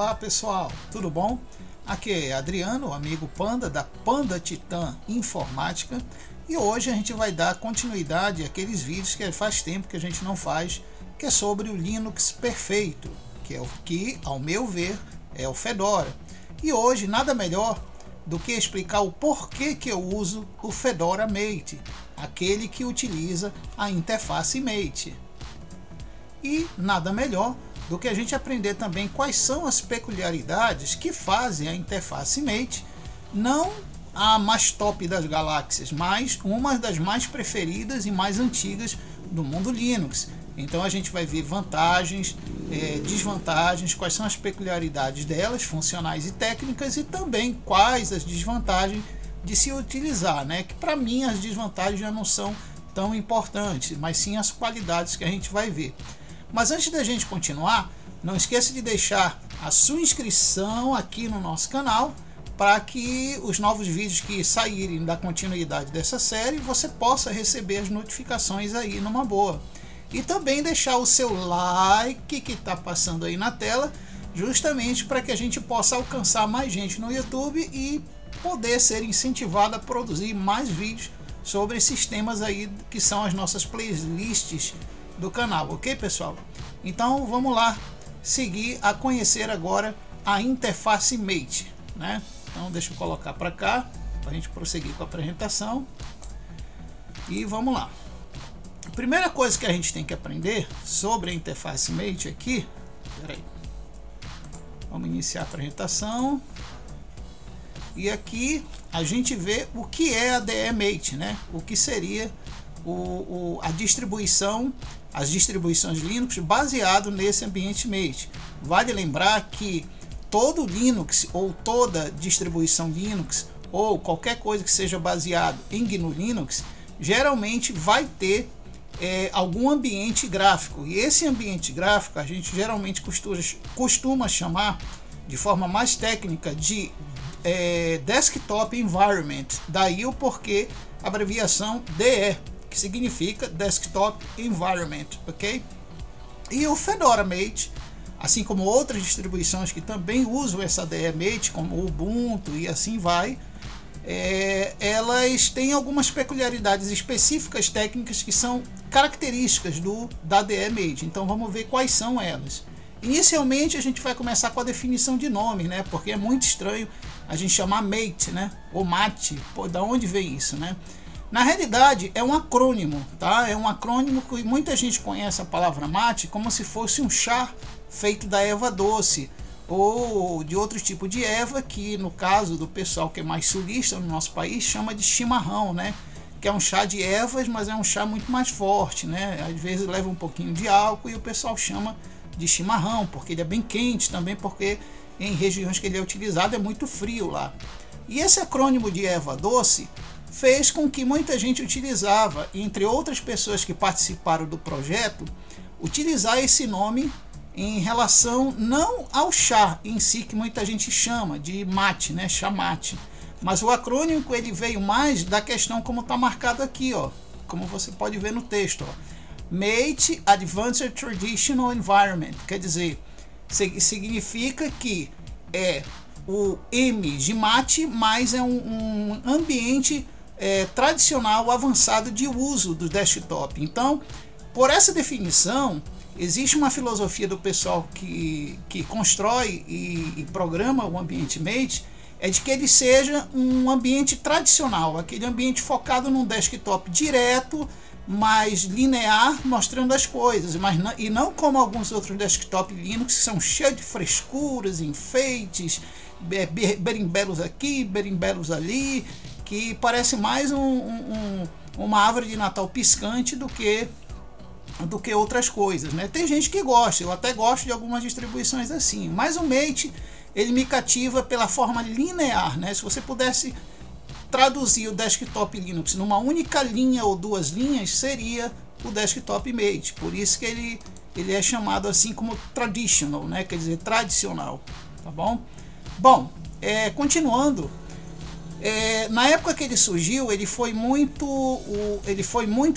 Olá pessoal, tudo bom? Aqui é Adriano, amigo Panda da Panda Titã Informática, e hoje a gente vai dar continuidade àqueles vídeos que faz tempo que a gente não faz, que é sobre o Linux perfeito, que é o que, ao meu ver, é o Fedora. E hoje nada melhor do que explicar o porquê que eu uso o Fedora Mate, aquele que utiliza a interface Mate. E nada melhor do que a gente aprender também quais são as peculiaridades que fazem a interface Mate não a mais top das galáxias, mas uma das mais preferidas e mais antigas do mundo Linux. Então a gente vai ver vantagens, desvantagens, quais são as peculiaridades delas, funcionais e técnicas, e também quais as desvantagens de se utilizar, né? Que para mim as desvantagens já não são tão importantes, mas sim as qualidades que a gente vai ver. Mas antes da gente continuar, não esqueça de deixar a sua inscrição aqui no nosso canal, para que os novos vídeos que saírem da continuidade dessa série, você possa receber as notificações aí numa boa. E também deixar o seu like que está passando aí na tela, justamente para que a gente possa alcançar mais gente no YouTube e poder ser incentivado a produzir mais vídeos sobre esses temas aí que são as nossas playlists do canal, ok pessoal? Então vamos lá seguir a conhecer agora a interface Mate, né? Então deixa eu colocar para cá para a gente prosseguir com a apresentação e vamos lá. A primeira coisa que a gente tem que aprender sobre a interface Mate aqui, peraí, vamos iniciar a apresentação e aqui a gente vê o que é a DE Mate, né? O que seria a distribuição, as distribuições Linux baseado nesse ambiente Mate. Vale lembrar que todo Linux ou toda distribuição Linux ou qualquer coisa que seja baseado em GNU Linux geralmente vai ter algum ambiente gráfico, e esse ambiente gráfico a gente geralmente costuma chamar de forma mais técnica de Desktop Environment, daí o porquê a abreviação DE, que significa Desktop Environment, ok? E o Fedora Mate, assim como outras distribuições que também usam essa DE Mate, como o Ubuntu e assim vai, elas têm algumas peculiaridades específicas técnicas que são características da DE Mate. Então vamos ver quais são elas. Inicialmente a gente vai começar com a definição de nome, né? Porque é muito estranho a gente chamar Mate, né? Ou Mate, pô, da onde vem isso, né? Na realidade é um acrônimo, tá? É um acrônimo que muita gente conhece a palavra mate como se fosse um chá feito da erva doce ou de outro tipo de erva, que no caso do pessoal que é mais sulista no nosso país chama de chimarrão, né? Que é um chá de ervas, mas é um chá muito mais forte, né? Às vezes leva um pouquinho de álcool e o pessoal chama de chimarrão, porque ele é bem quente, também porque em regiões que ele é utilizado é muito frio lá. E esse acrônimo de erva doce fez com que muita gente utilizava, entre outras pessoas que participaram do projeto, utilizar esse nome em relação não ao chá em si, que muita gente chama de mate, né, chá mate, mas o acrônimo ele veio mais da questão como está marcado aqui, ó, como você pode ver no texto, ó, Mate Advanced Traditional Environment, quer dizer, significa que é o M de mate, mas é um ambiente tradicional avançado de uso do desktop. Então, por essa definição, existe uma filosofia do pessoal que constrói e programa o ambiente Mate, é de que ele seja um ambiente tradicional, aquele ambiente focado num desktop direto, mais linear, mostrando as coisas, e não como alguns outros desktop Linux que são cheios de frescuras, enfeites, berimbelos aqui, berimbelos ali, que parece mais uma árvore de Natal piscante do que outras coisas, né? Tem gente que gosta, eu até gosto de algumas distribuições assim, mas o Mate ele me cativa pela forma linear, né? Se você pudesse traduzir o desktop Linux numa única linha ou duas linhas, seria o desktop Mate, por isso que ele é chamado assim como traditional, né? Quer dizer, tradicional, tá bom? Bom, continuando, na época que ele surgiu, ele foi muito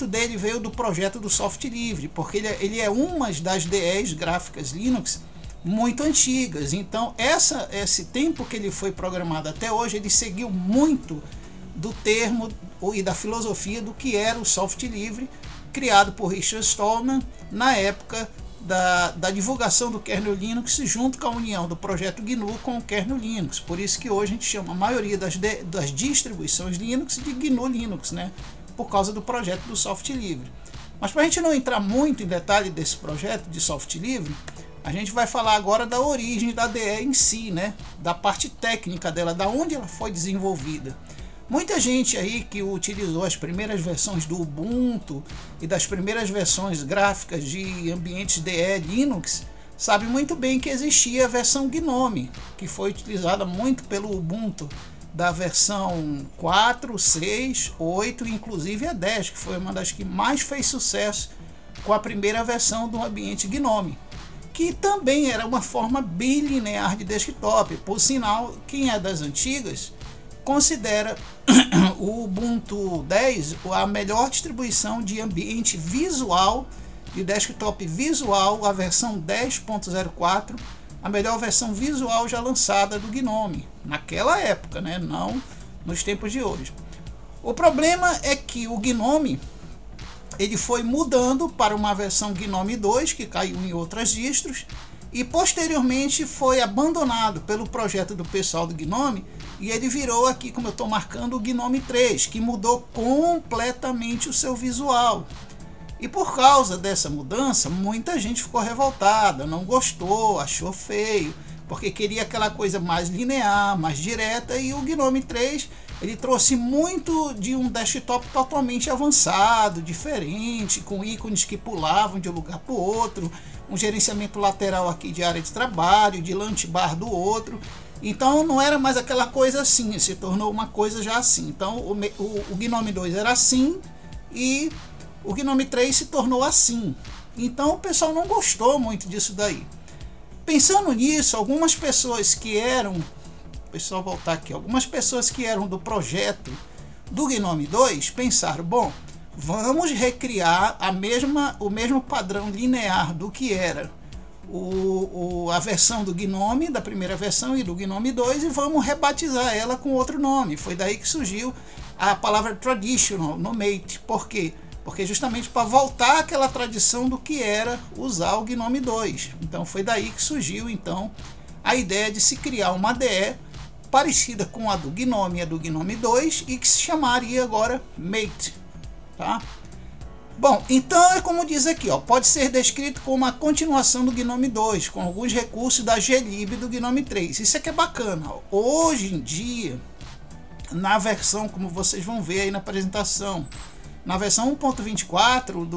dele veio do projeto do software livre, porque ele é uma das DEs gráficas Linux muito antigas. Então esse tempo que ele foi programado até hoje, ele seguiu muito do termo e da filosofia do que era o software livre, criado por Richard Stallman na época da divulgação do kernel Linux, junto com a união do projeto GNU com o kernel Linux. Por isso que hoje a gente chama a maioria das distribuições Linux de GNU Linux, né? Por causa do projeto do software livre. Mas para a gente não entrar muito em detalhe desse projeto de software livre, a gente vai falar agora da origem da DE em si, né? Da parte técnica dela, da onde ela foi desenvolvida. Muita gente aí que utilizou as primeiras versões do Ubuntu e das primeiras versões gráficas de ambientes DE Linux sabe muito bem que existia a versão GNOME, que foi utilizada muito pelo Ubuntu da versão 4, 6, 8 e inclusive a 10, que foi uma das que mais fez sucesso com a primeira versão do ambiente GNOME, que também era uma forma bem linear de desktop. Por sinal, quem é das antigas considera o Ubuntu 10 a melhor distribuição de ambiente visual, de desktop visual, a versão 10.04, a melhor versão visual já lançada do GNOME, naquela época, né? Não nos tempos de hoje. O problema é que o GNOME ele foi mudando para uma versão GNOME 2, que caiu em outras distros, e posteriormente foi abandonado pelo projeto do pessoal do GNOME, e ele virou aqui, como eu estou marcando, o GNOME 3, que mudou completamente o seu visual. E por causa dessa mudança, muita gente ficou revoltada, não gostou, achou feio, porque queria aquela coisa mais linear, mais direta, e o GNOME 3 ele trouxe muito de um desktop totalmente avançado, diferente, com ícones que pulavam de um lugar para o outro, um gerenciamento lateral aqui de área de trabalho, de launch bar do outro. Então não era mais aquela coisa assim, se tornou uma coisa já assim. Então o GNOME 2 era assim e o GNOME 3 se tornou assim. Então o pessoal não gostou muito disso daí. Pensando nisso, algumas pessoas que eram, pessoal voltar aqui, algumas pessoas que eram do projeto do GNOME 2 pensaram, bom, vamos recriar o mesmo padrão linear do que era a versão do GNOME, da primeira versão, e do GNOME 2, e vamos rebatizar ela com outro nome. Foi daí que surgiu a palavra traditional no Mate. Por quê? Porque justamente para voltar àquela tradição do que era usar o GNOME 2. Então foi daí que surgiu então a ideia de se criar uma DE parecida com a do GNOME e a do GNOME 2 e que se chamaria agora Mate, tá? Bom, então é como diz aqui, ó, pode ser descrito como uma continuação do GNOME 2, com alguns recursos da glib do GNOME 3. Isso aqui é bacana. Ó. Hoje em dia, na versão, como vocês vão ver aí na apresentação, na versão 1.24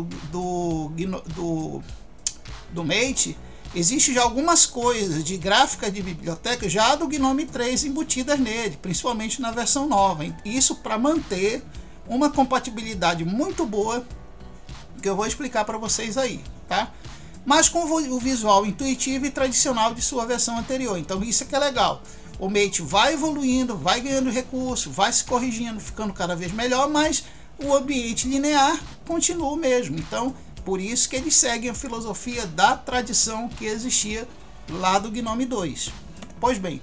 do Mate, existe já algumas coisas de gráfica de biblioteca já do GNOME 3 embutidas nele, principalmente na versão nova. Isso para manter uma compatibilidade muito boa, que eu vou explicar para vocês aí, tá? Mas com o visual intuitivo e tradicional de sua versão anterior. Então isso é que é legal. O Mate vai evoluindo, vai ganhando recurso, vai se corrigindo, ficando cada vez melhor, mas o ambiente linear continua o mesmo. Então, por isso que eles seguem a filosofia da tradição que existia lá do GNOME 2. Pois bem,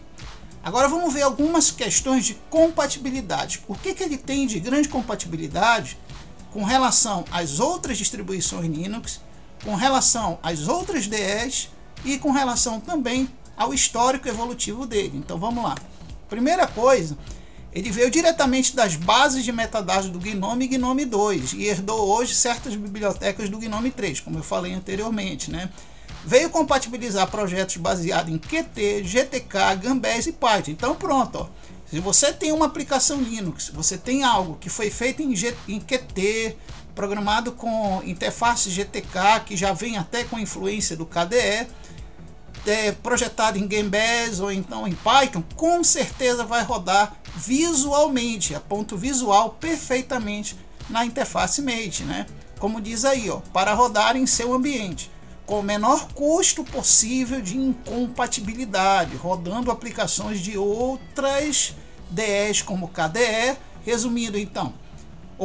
agora vamos ver algumas questões de compatibilidade. O que ele tem de grande compatibilidade com relação às outras distribuições Linux, com relação às outras DEs e com relação também ao histórico evolutivo dele. Então vamos lá. Primeira coisa, ele veio diretamente das bases de metadados do GNOME e GNOME 2 e herdou hoje certas bibliotecas do GNOME 3, como eu falei anteriormente, né? Veio compatibilizar projetos baseados em Qt, GTK, Gambes e Python. Então pronto, ó. Se você tem uma aplicação Linux, você tem algo que foi feito em Qt, programado com interface GTK, que já vem até com influência do KDE, projetado em Gambes ou então em Python, com certeza vai rodar visualmente, a ponto visual, perfeitamente na interface Mate, né? Como diz aí, ó, para rodar em seu ambiente, com o menor custo possível de incompatibilidade, rodando aplicações de outras DEs como KDE. Resumindo então,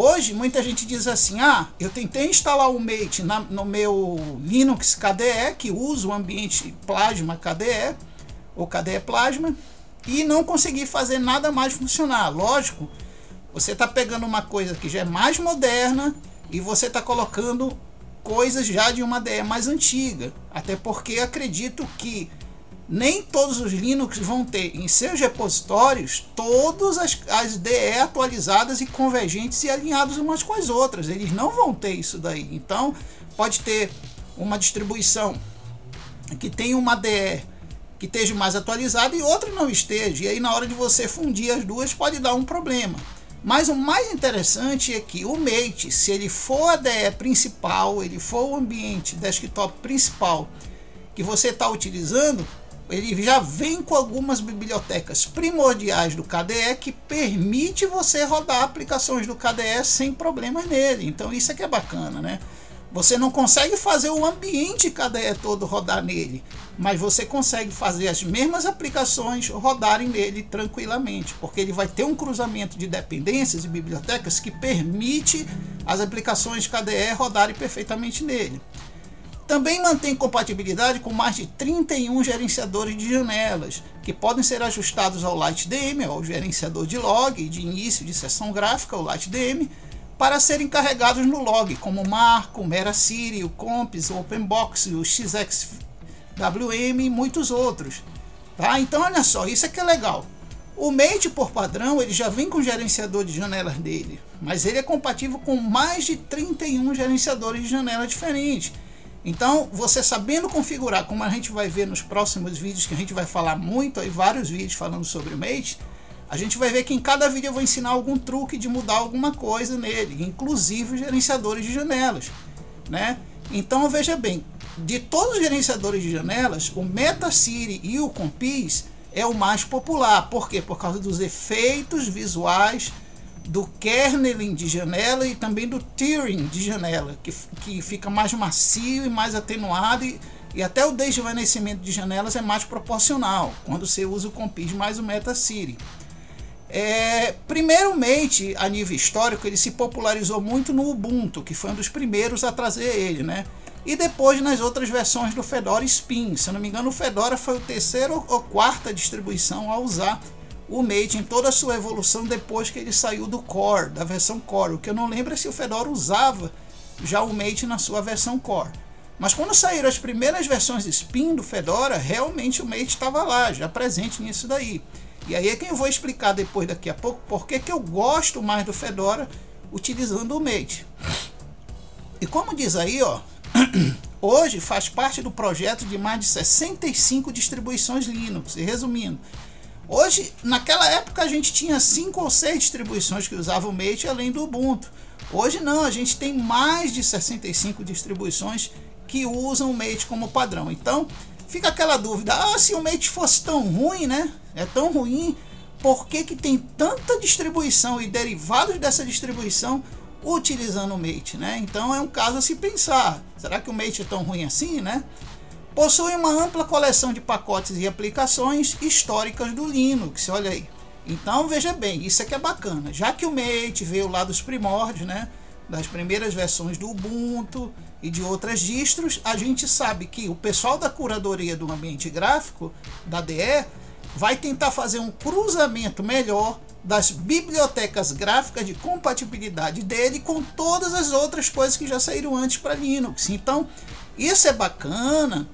Hoje muita gente diz assim, eu tentei instalar o Mate no meu Linux KDE, que usa o ambiente Plasma KDE, ou KDE Plasma, e não consegui fazer nada mais funcionar. Lógico, você está pegando uma coisa que já é mais moderna e você está colocando coisas já de uma IDE mais antiga, até porque acredito que nem todos os Linux vão ter em seus repositórios todas as IDE atualizadas e convergentes e alinhadas umas com as outras. Eles não vão ter isso daí. Então pode ter uma distribuição que tem uma IDE que esteja mais atualizada e outra não esteja, e aí na hora de você fundir as duas pode dar um problema. Mas o mais interessante é que o Mate, se ele for a IDE principal, ele for o ambiente desktop principal que você está utilizando, ele já vem com algumas bibliotecas primordiais do KDE que permite você rodar aplicações do KDE sem problemas nele. Então isso é que é bacana, né? Você não consegue fazer o ambiente KDE todo rodar nele, mas você consegue fazer as mesmas aplicações rodarem nele tranquilamente, porque ele vai ter um cruzamento de dependências e bibliotecas que permite as aplicações KDE rodarem perfeitamente nele. Também mantém compatibilidade com mais de 31 gerenciadores de janelas, que podem ser ajustados ao LightDM, ao gerenciador de log e de início de sessão gráfica, o LightDM, para serem carregados no log, como o Marco, o Meracity, o Comps, o OpenBox, o XXWM e muitos outros. Tá? Então olha só, isso é que é legal. O Mate, por padrão, ele já vem com gerenciador de janelas dele, mas ele é compatível com mais de 31 gerenciadores de janelas diferentes. Então, você sabendo configurar, como a gente vai ver nos próximos vídeos, que a gente vai falar muito, aí vários vídeos falando sobre o Mate, a gente vai ver que em cada vídeo eu vou ensinar algum truque de mudar alguma coisa nele, inclusive os gerenciadores de janelas, né? Então veja bem, de todos os gerenciadores de janelas, o Metacity e o Compiz é o mais popular. Por quê? Por causa dos efeitos visuais, do kerneling de janela e também do tearing de janela, que fica mais macio e mais atenuado, e até o desvanecimento de janelas é mais proporcional quando você usa o Compiz mais o Metacity. Primeiro o Mate, a nível histórico, ele se popularizou muito no Ubuntu, que foi um dos primeiros a trazer ele, né? E depois nas outras versões do Fedora Spin. Se eu não me engano, o Fedora foi o terceiro ou quarta distribuição a usar o Mate em toda a sua evolução depois que ele saiu do Core, da versão Core. O que eu não lembro é se o Fedora usava já o Mate na sua versão Core. Mas quando saíram as primeiras versões Spin do Fedora, realmente o Mate estava lá, já presente nisso daí. E aí é que eu vou explicar depois, daqui a pouco, porque que eu gosto mais do Fedora utilizando o Mate. E como diz aí, ó, hoje faz parte do projeto de mais de 65 distribuições Linux. E resumindo, hoje, naquela época a gente tinha 5 ou 6 distribuições que usavam o Mate além do Ubuntu. Hoje não, a gente tem mais de 65 distribuições que usam o Mate como padrão. Então fica aquela dúvida, se o Mate fosse tão ruim, né? É tão ruim, por que que tem tanta distribuição e derivados dessa distribuição utilizando o Mate, né? Então é um caso a se pensar, será que o Mate é tão ruim assim, né? Possui uma ampla coleção de pacotes e aplicações históricas do Linux, olha aí. Então veja bem, isso aqui é bacana, já que o Mate veio lá dos primórdios, né? Das primeiras versões do Ubuntu e de outras distros, a gente sabe que o pessoal da curadoria do ambiente gráfico, da DE, vai tentar fazer um cruzamento melhor das bibliotecas gráficas de compatibilidade dele com todas as outras coisas que já saíram antes para Linux. Então isso é bacana,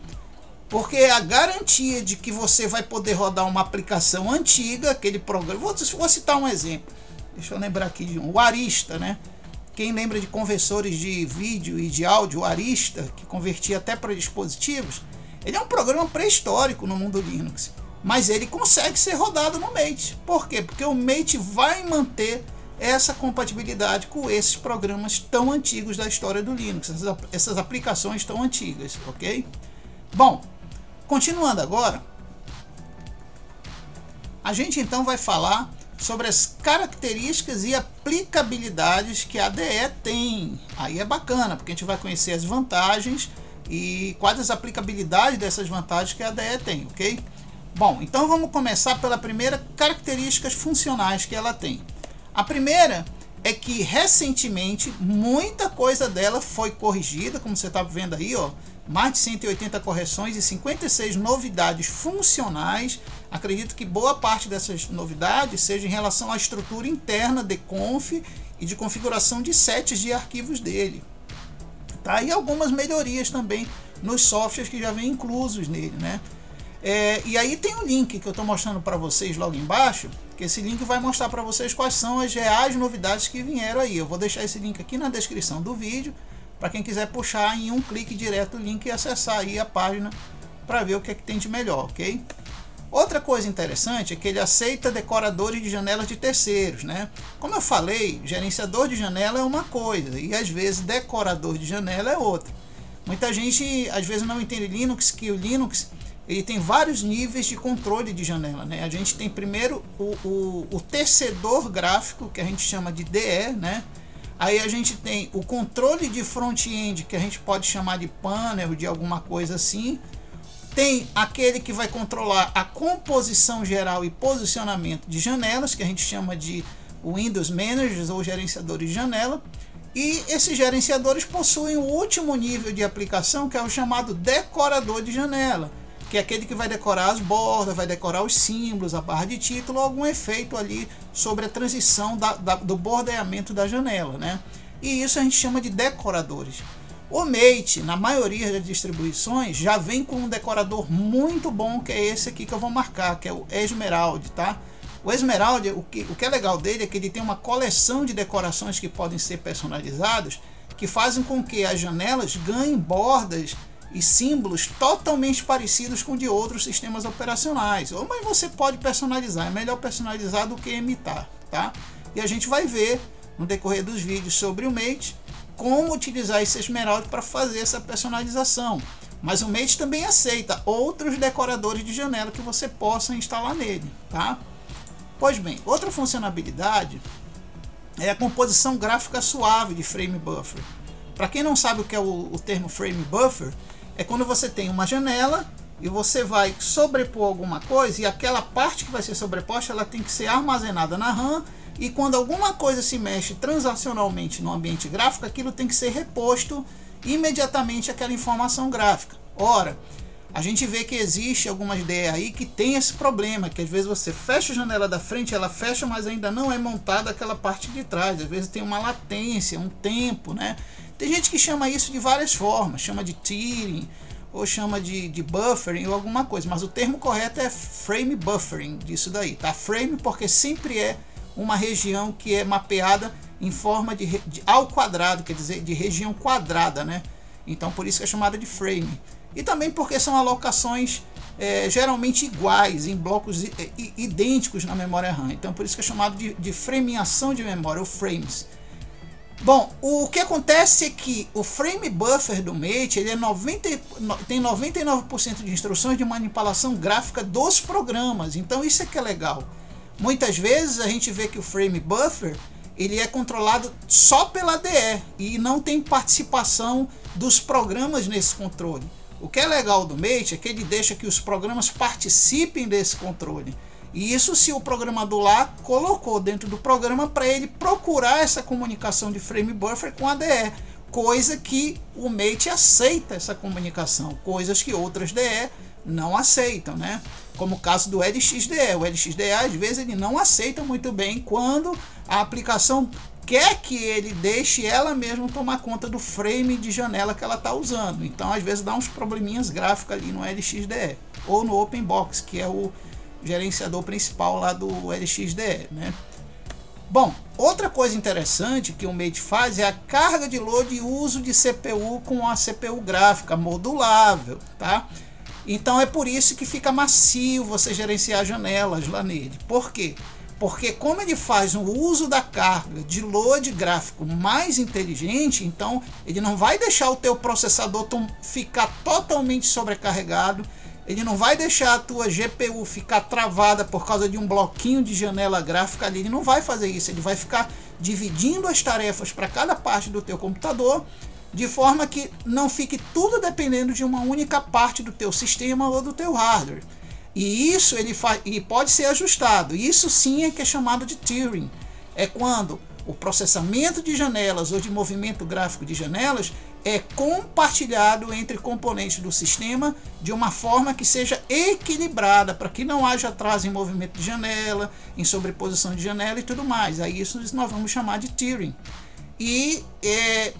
porque é a garantia de que você vai poder rodar uma aplicação antiga, aquele programa. Vou citar um exemplo, deixa eu lembrar aqui de o Arista, né? Quem lembra de conversores de vídeo e de áudio, o Arista, que convertia até para dispositivos, ele é um programa pré-histórico no mundo Linux, mas ele consegue ser rodado no Mate. Por quê? Porque o Mate vai manter essa compatibilidade com esses programas tão antigos da história do Linux, essas aplicações tão antigas, ok? Bom, continuando agora, a gente então vai falar sobre as características e aplicabilidades que a DE tem. Aí é bacana, porque a gente vai conhecer as vantagens e quais as aplicabilidades dessas vantagens que a DE tem, ok? Bom, então vamos começar pela primeira, características funcionais que ela tem. A primeira é que recentemente muita coisa dela foi corrigida, como você está vendo aí, ó, mais de 180 correções e 56 novidades funcionais. Acredito que boa parte dessas novidades seja em relação à estrutura interna de conf e de configuração de sets de arquivos dele, tá? E algumas melhorias também nos softwares que já vem inclusos nele, né? E aí tem um link que eu estou mostrando para vocês logo embaixo, que esse link vai mostrar para vocês quais são as reais novidades que vieram aí. Eu vou deixar esse link aqui na descrição do vídeo, para quem quiser puxar em um clique direto o link e acessar aí a página para ver o que é que tem de melhor, ok? Outra coisa interessante é que ele aceita decoradores de janelas de terceiros, né? Como eu falei, gerenciador de janela é uma coisa e às vezes decorador de janela é outra. Muita gente às vezes não entende Linux, que o Linux ele tem vários níveis de controle de janela, né? A gente tem primeiro o tecedor gráfico, que a gente chama de DE, né? Aí a gente tem o controle de front-end, que a gente pode chamar de panel, de alguma coisa assim. Tem aquele que vai controlar a composição geral e posicionamento de janelas, que a gente chama de Windows Managers ou gerenciadores de janela. E esses gerenciadores possuem o último nível de aplicação, que é o chamado decorador de janela, que é aquele que vai decorar as bordas, vai decorar os símbolos, a barra de título, algum efeito ali sobre a transição do bordeamento da janela, né? E isso a gente chama de decoradores. O Mate, na maioria das distribuições, já vem com um decorador muito bom, que é esse aqui que eu vou marcar, que é o Esmeralda, tá? O Esmeralda, o que é legal dele é que ele tem uma coleção de decorações que podem ser personalizadas, que fazem com que as janelas ganhem bordas e símbolos totalmente parecidos com de outros sistemas operacionais. Mas você pode personalizar, é melhor personalizar do que imitar, tá? E a gente vai ver no decorrer dos vídeos sobre o Mate como utilizar esse Esmeralda para fazer essa personalização. Mas o Mate também aceita outros decoradores de janela que você possa instalar nele, tá? Pois bem, outra funcionalidade é a composição gráfica suave de Frame Buffer. Para quem não sabe o que é o termo Frame Buffer, é quando você tem uma janela e você vai sobrepor alguma coisa e aquela parte que vai ser sobreposta ela tem que ser armazenada na RAM, e quando alguma coisa se mexe transacionalmente no ambiente gráfico, aquilo tem que ser reposto imediatamente àquela informação gráfica. Ora, a gente vê que existe algumas ideias aí que tem esse problema, que às vezes você fecha a janela da frente, ela fecha, mas ainda não é montada aquela parte de trás. Às vezes tem uma latência, um tempo, né? Tem gente que chama isso de várias formas, chama de tearing, ou chama de buffering, ou alguma coisa, mas o termo correto é frame buffering, disso daí, tá? Frame porque sempre é uma região que é mapeada em forma de ao quadrado, quer dizer, de região quadrada, né? Então por isso que é chamada de frame. E também porque são alocações geralmente iguais, em blocos idênticos na memória RAM. Então por isso que é chamado de frameação de memória, ou frames. Bom, o que acontece é que o frame buffer do Mate ele tem 99% de instruções de manipulação gráfica dos programas. Então isso é que é legal. Muitas vezes a gente vê que o frame buffer ele é controlado só pela DE e não tem participação dos programas nesse controle. O que é legal do Mate é que ele deixa que os programas participem desse controle. E isso se o programador lá colocou dentro do programa para ele procurar essa comunicação de frame buffer com a DE. Coisa que o Mate aceita essa comunicação, coisas que outras DE não aceitam, né? Como o caso do LXDE. O LXDE às vezes ele não aceita muito bem quando a aplicação quer que ele deixe ela mesma tomar conta do frame de janela que ela está usando. Então às vezes dá uns probleminhas gráficos ali no LXDE ou no OpenBox, que é o gerenciador principal lá do LXDE, né? Bom, outra coisa interessante que o Mate faz é a carga de load e uso de CPU com a CPU gráfica modulável, tá? Então é por isso que fica macio você gerenciar janelas lá nele. Por quê? Porque como ele faz o uso da carga de load gráfico mais inteligente, então ele não vai deixar o teu processador ficar totalmente sobrecarregado, ele não vai deixar a tua GPU ficar travada por causa de um bloquinho de janela gráfica ali, ele não vai fazer isso, ele vai ficar dividindo as tarefas para cada parte do teu computador, de forma que não fique tudo dependendo de uma única parte do teu sistema ou do teu hardware. E isso ele pode ser ajustado. Isso sim é que é chamado de tiering. É quando o processamento de janelas ou de movimento gráfico de janelas é compartilhado entre componentes do sistema de uma forma que seja equilibrada, para que não haja atraso em movimento de janela, em sobreposição de janela e tudo mais. Aí isso nós vamos chamar de tiering. E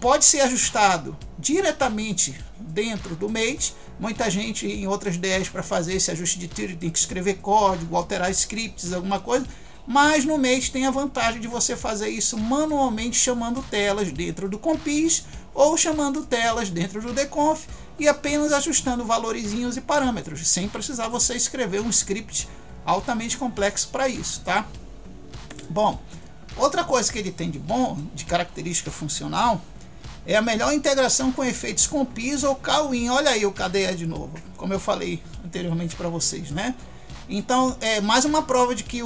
pode ser ajustado diretamente dentro do Mate. Muita gente em outras DEs para fazer esse ajuste de tiering tem que escrever código, alterar scripts, alguma coisa. Mas no Mate tem a vantagem de você fazer isso manualmente, chamando telas dentro do compis ou chamando telas dentro do deconf e apenas ajustando valorizinhos e parâmetros, sem precisar você escrever um script altamente complexo para isso, tá? Bom, outra coisa que ele tem de bom, de característica funcional, é a melhor integração com efeitos compis ou Cwin. Olha aí o KDE de novo, como eu falei anteriormente para vocês, né? Então é mais uma prova de que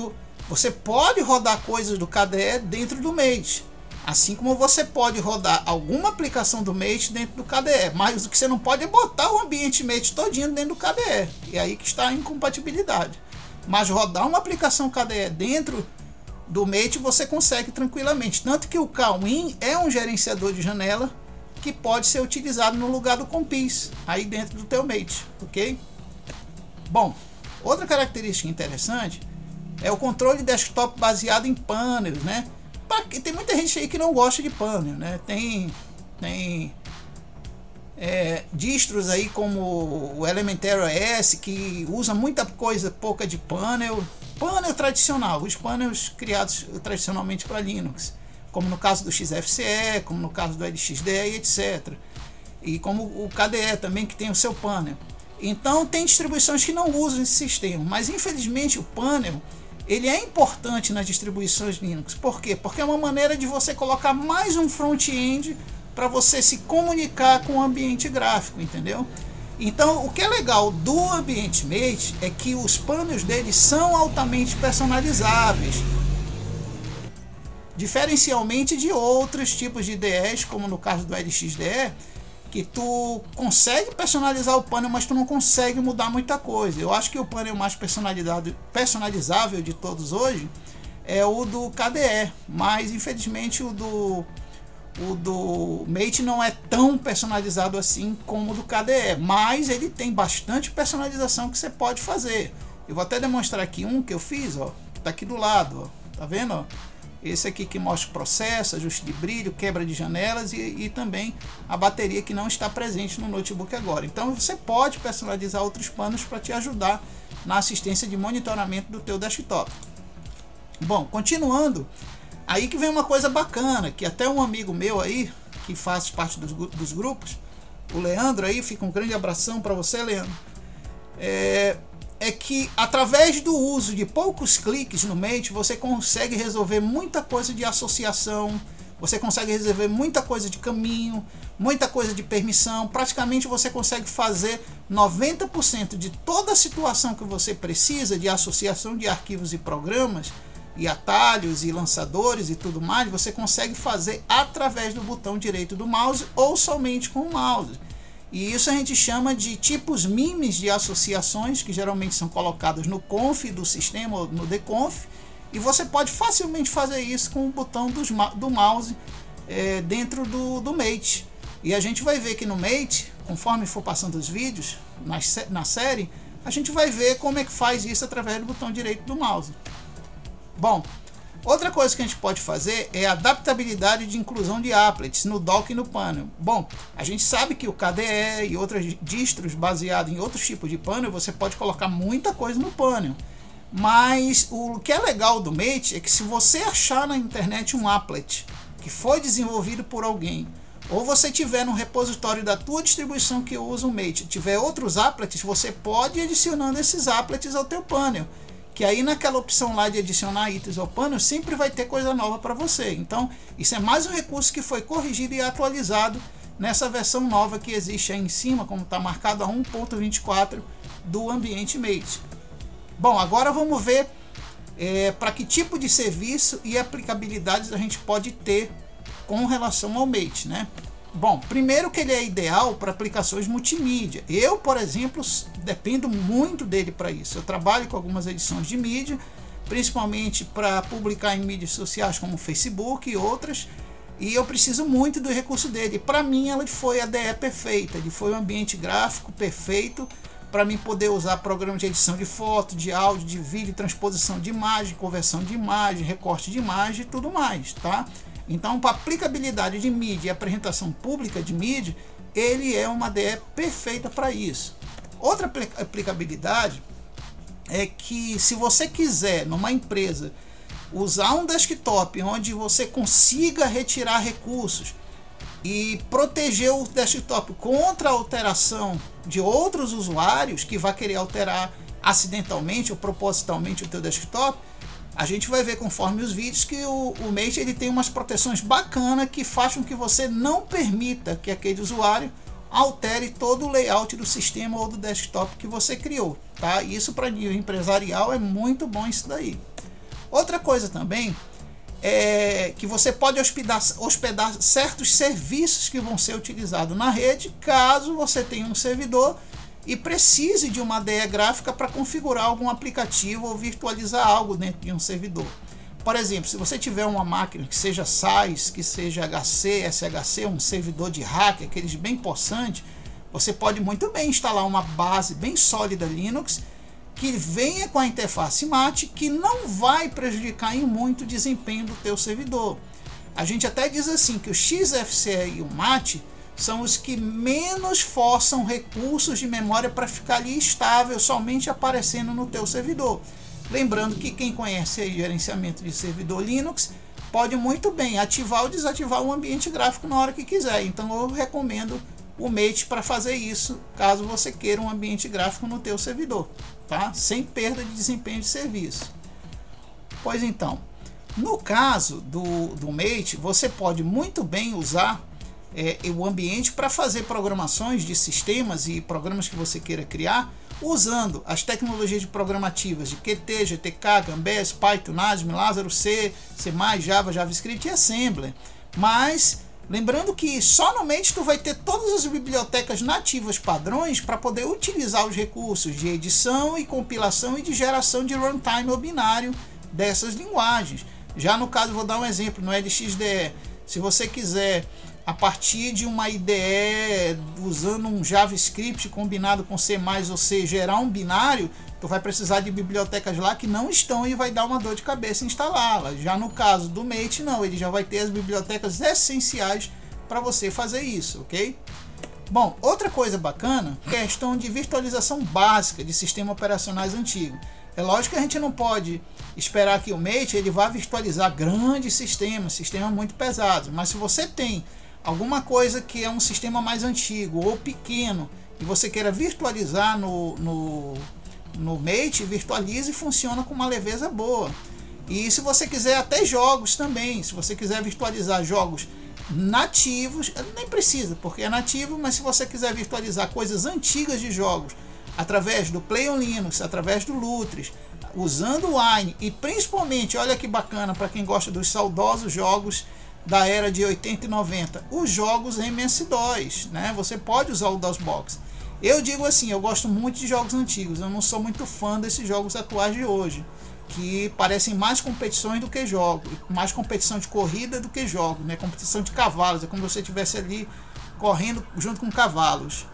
você pode rodar coisas do KDE dentro do Mate, assim como você pode rodar alguma aplicação do Mate dentro do KDE, mas o que você não pode é botar o ambiente Mate todinho dentro do KDE, e aí que está a incompatibilidade. Mas rodar uma aplicação KDE dentro do Mate você consegue tranquilamente, tanto que o Cwin é um gerenciador de janela que pode ser utilizado no lugar do compis, aí dentro do teu Mate, ok? Bom, outra característica interessante é o controle desktop baseado em paneles, né? Tem muita gente aí que não gosta de panel, né? Tem distros aí como o Elementary OS que usa muita coisa pouca de panel tradicional, os paneles criados tradicionalmente para Linux, como no caso do XFCE, como no caso do LXDE e etc. E como o KDE também, que tem o seu panel. Então tem distribuições que não usam esse sistema, mas infelizmente o panel ele é importante nas distribuições Linux. Por quê? Porque é uma maneira de você colocar mais um front-end para você se comunicar com o ambiente gráfico, entendeu? Então, o que é legal do ambiente Mate é que os paneles dele são altamente personalizáveis, diferencialmente de outros tipos de IDEs, como no caso do LXDE, que tu consegue personalizar o panel, mas tu não consegue mudar muita coisa. Eu acho que o panel mais personalizável de todos hoje é o do KDE, mas infelizmente o do Mate não é tão personalizado assim como o do KDE, mas ele tem bastante personalização que você pode fazer. Eu vou até demonstrar aqui um que eu fiz, ó, que tá aqui do lado, ó, tá vendo, ó? Esse aqui que mostra o processo, ajuste de brilho, quebra de janelas e também a bateria que não está presente no notebook agora. Então você pode personalizar outros panos para te ajudar na assistência de monitoramento do teu desktop. Bom, continuando, aí que vem uma coisa bacana, que até um amigo meu aí, que faz parte dos grupos, o Leandro aí, fica um grande abração para você, Leandro, é que através do uso de poucos cliques no Mate você consegue resolver muita coisa de associação, você consegue resolver muita coisa de caminho, muita coisa de permissão. Praticamente você consegue fazer 90% de toda a situação que você precisa de associação de arquivos e programas e atalhos e lançadores e tudo mais, você consegue fazer através do botão direito do mouse ou somente com o mouse. E isso a gente chama de tipos MIMES de associações, que geralmente são colocados no conf do sistema ou no deconf, e você pode facilmente fazer isso com o botão do mouse dentro do Mate. E a gente vai ver que no Mate, conforme for passando os vídeos na série, a gente vai ver como é que faz isso através do botão direito do mouse. Bom, outra coisa que a gente pode fazer é a adaptabilidade de inclusão de applets no dock e no panel. Bom, a gente sabe que o KDE e outras distros baseados em outros tipos de panel, você pode colocar muita coisa no panel. Mas o que é legal do Mate é que se você achar na internet um applet que foi desenvolvido por alguém, ou você tiver no repositório da tua distribuição que usa o Mate, tiver outros applets, você pode ir adicionando esses applets ao teu panel. Que aí naquela opção lá de adicionar itens ao panel sempre vai ter coisa nova para você. Então isso é mais um recurso que foi corrigido e atualizado nessa versão nova que existe aí em cima, como está marcado a 1.24 do ambiente Mate. Bom, agora vamos ver para que tipo de serviço e aplicabilidades a gente pode ter com relação ao Mate, né? Bom, primeiro que ele é ideal para aplicações multimídia. Eu, por exemplo, dependo muito dele para isso. Eu trabalho com algumas edições de mídia, principalmente para publicar em mídias sociais como Facebook e outras, e eu preciso muito do recurso dele. Para mim ela foi a DE perfeita, ele foi um ambiente gráfico perfeito para mim poder usar programas de edição de foto, de áudio, de vídeo, transposição de imagem, conversão de imagem, recorte de imagem e tudo mais, tá? Então, para aplicabilidade de mídia e apresentação pública de mídia, ele é uma DE perfeita para isso. Outra aplicabilidade é que, se você quiser, numa empresa, usar um desktop onde você consiga retirar recursos e proteger o desktop contra a alteração de outros usuários que vai querer alterar acidentalmente ou propositalmente o teu desktop, a gente vai ver conforme os vídeos que o Mate ele tem umas proteções bacanas que fazem com que você não permita que aquele usuário altere todo o layout do sistema ou do desktop que você criou, tá? Isso para nível empresarial é muito bom isso daí. Outra coisa também é que você pode hospedar certos serviços que vão ser utilizados na rede, caso você tenha um servidor e precise de uma DE gráfica para configurar algum aplicativo ou virtualizar algo dentro de um servidor. Por exemplo, se você tiver uma máquina que seja SAIS, que seja HC, SHC, um servidor de hack, aqueles bem possantes, você pode muito bem instalar uma base bem sólida Linux que venha com a interface MAT, que não vai prejudicar em muito o desempenho do teu servidor. A gente até diz assim que o XFCE e o MAT são os que menos forçam recursos de memória para ficar ali estável, somente aparecendo no teu servidor. Lembrando que quem conhece aí gerenciamento de servidor Linux pode muito bem ativar ou desativar o ambiente gráfico na hora que quiser. Então eu recomendo o Mate para fazer isso, caso você queira um ambiente gráfico no teu servidor, tá? Sem perda de desempenho de serviço. Pois então, no caso do Mate, você pode muito bem usar o ambiente para fazer programações de sistemas e programas que você queira criar, usando as tecnologias de programativas de Qt, GTK, Gambes, Python, ASM, Lazarus, C, C++, Java, JavaScript e Assembler. Mas lembrando que só no Mate tu vai ter todas as bibliotecas nativas padrões para poder utilizar os recursos de edição e compilação e de geração de runtime ou binário dessas linguagens. Já no caso, vou dar um exemplo, no LXDE, se você quiser a partir de uma IDE usando um JavaScript combinado com C++ ou C gerar um binário, tu vai precisar de bibliotecas lá que não estão e vai dar uma dor de cabeça instalá-las. Já no caso do Mate, não, ele já vai ter as bibliotecas essenciais para você fazer isso, ok? Bom, outra coisa bacana é a questão de virtualização básica de sistemas operacionais antigos. É lógico que a gente não pode esperar que o Mate ele vá virtualizar grandes sistemas muito pesados, mas se você tem alguma coisa que é um sistema mais antigo ou pequeno e você queira virtualizar no Mate, virtualize e funciona com uma leveza boa. E se você quiser até jogos também, se você quiser virtualizar jogos nativos, nem precisa porque é nativo, mas se você quiser virtualizar coisas antigas de jogos através do Play on Linux, através do Lutris, usando o Wine e principalmente, olha que bacana para quem gosta dos saudosos jogos da era de 80 e 90, os jogos MS-DOS, né? Você pode usar o DOSBox. Eu digo assim, eu gosto muito de jogos antigos, eu não sou muito fã desses jogos atuais de hoje, que parecem mais competições do que jogos, mais competição de corrida do que jogo, né? Competição de cavalos, é como se você estivesse ali correndo junto com cavalos.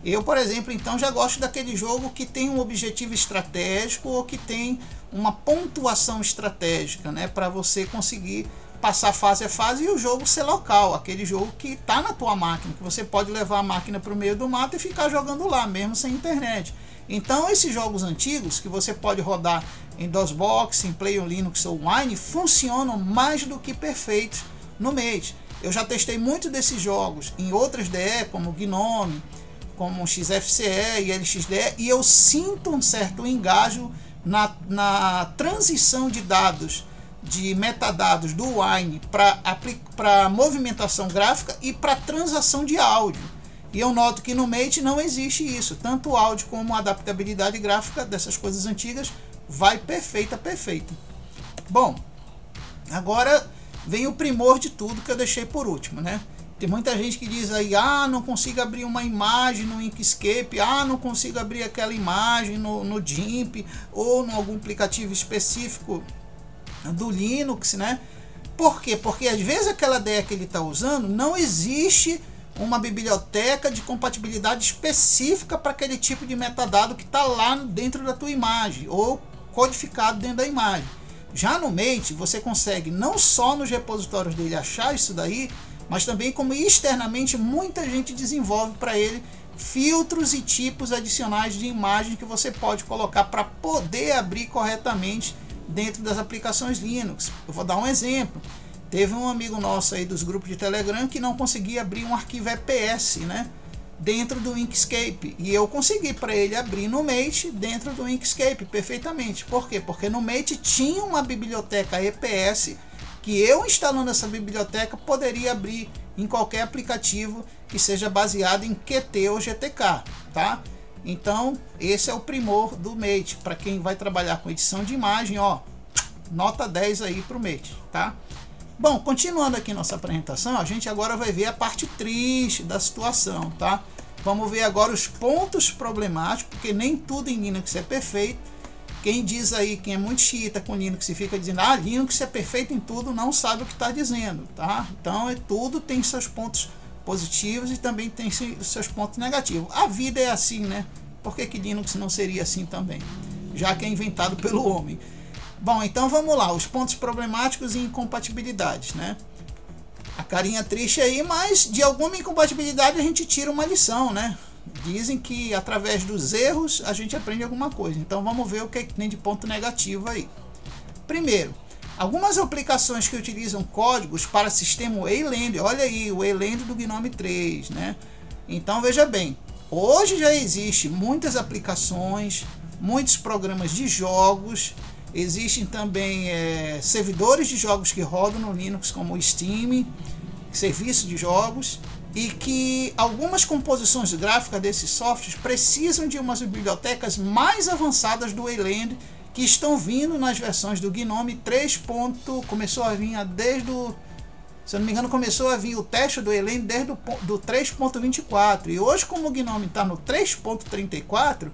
Eu, por exemplo, então já gosto daquele jogo que tem um objetivo estratégico ou que tem uma pontuação estratégica, né? Para você conseguir passar fase a fase e o jogo ser local, aquele jogo que está na tua máquina, que você pode levar a máquina para o meio do mato e ficar jogando lá, mesmo sem internet. Então esses jogos antigos que você pode rodar em DOSBox, em Play on Linux ou Wine, funcionam mais do que perfeitos no Mate. Eu já testei muito desses jogos em outras DE, como GNOME, como XFCE e LXDE, e eu sinto um certo engajo na transição de dados, de metadados do Wine para movimentação gráfica e para transação de áudio. E eu noto que no Mate não existe isso. Tanto o áudio como a adaptabilidade gráfica dessas coisas antigas vai perfeita. Bom, agora vem o primor de tudo que eu deixei por último, né? Tem muita gente que diz aí, não consigo abrir uma imagem no Inkscape, não consigo abrir aquela imagem no GIMP ou em algum aplicativo específico do Linux, né? Por quê? Porque às vezes aquela IDE que ele está usando não existe uma biblioteca de compatibilidade específica para aquele tipo de metadado que está lá dentro da tua imagem ou codificado dentro da imagem. Já no Mate você consegue não só nos repositórios dele achar isso daí, mas também como externamente muita gente desenvolve para ele filtros e tipos adicionais de imagem que você pode colocar para poder abrir corretamente dentro das aplicações Linux. Eu vou dar um exemplo. Teve um amigo nosso aí dos grupos de Telegram que não conseguia abrir um arquivo EPS, né, dentro do Inkscape, e eu consegui para ele abrir no Mate dentro do Inkscape perfeitamente. Por quê? Porque no Mate tinha uma biblioteca EPS que eu, instalando essa biblioteca, poderia abrir em qualquer aplicativo que seja baseado em Qt ou GTK, tá? Então esse é o primor do Mate para quem vai trabalhar com edição de imagem, ó, nota 10 aí para o Mate, tá? Bom, continuando aqui nossa apresentação, a gente agora vai ver a parte triste da situação, tá? Vamos ver agora os pontos problemáticos, porque nem tudo em Linux é perfeito. Quem diz aí, quem é muito xiita com Linux e fica dizendo, Linux é perfeito em tudo, não sabe o que está dizendo, tá? Então, tudo tem seus pontos positivos e também tem seus pontos negativos. A vida é assim, né? Por que Linux não seria assim também? Já que é inventado pelo homem. Bom, então vamos lá, os pontos problemáticos e incompatibilidades, né? A carinha triste aí, mas de alguma incompatibilidade a gente tira uma lição, né? Dizem que através dos erros a gente aprende alguma coisa. Então vamos ver o que tem de ponto negativo aí. Primeiro, algumas aplicações que utilizam códigos para sistema Wayland. Olha aí, o Wayland do GNOME 3, né? Então veja bem, hoje já existe muitas aplicações, muitos programas de jogos. Existem também servidores de jogos que rodam no Linux, como o Steam, serviço de jogos, e que algumas composições gráficas desses softwares precisam de umas bibliotecas mais avançadas do Wayland, que estão vindo nas versões do GNOME 3. Começou a vir desde o, se eu não me engano, começou a vir o teste do Wayland desde do 3.24, e hoje, como o GNOME está no 3.34,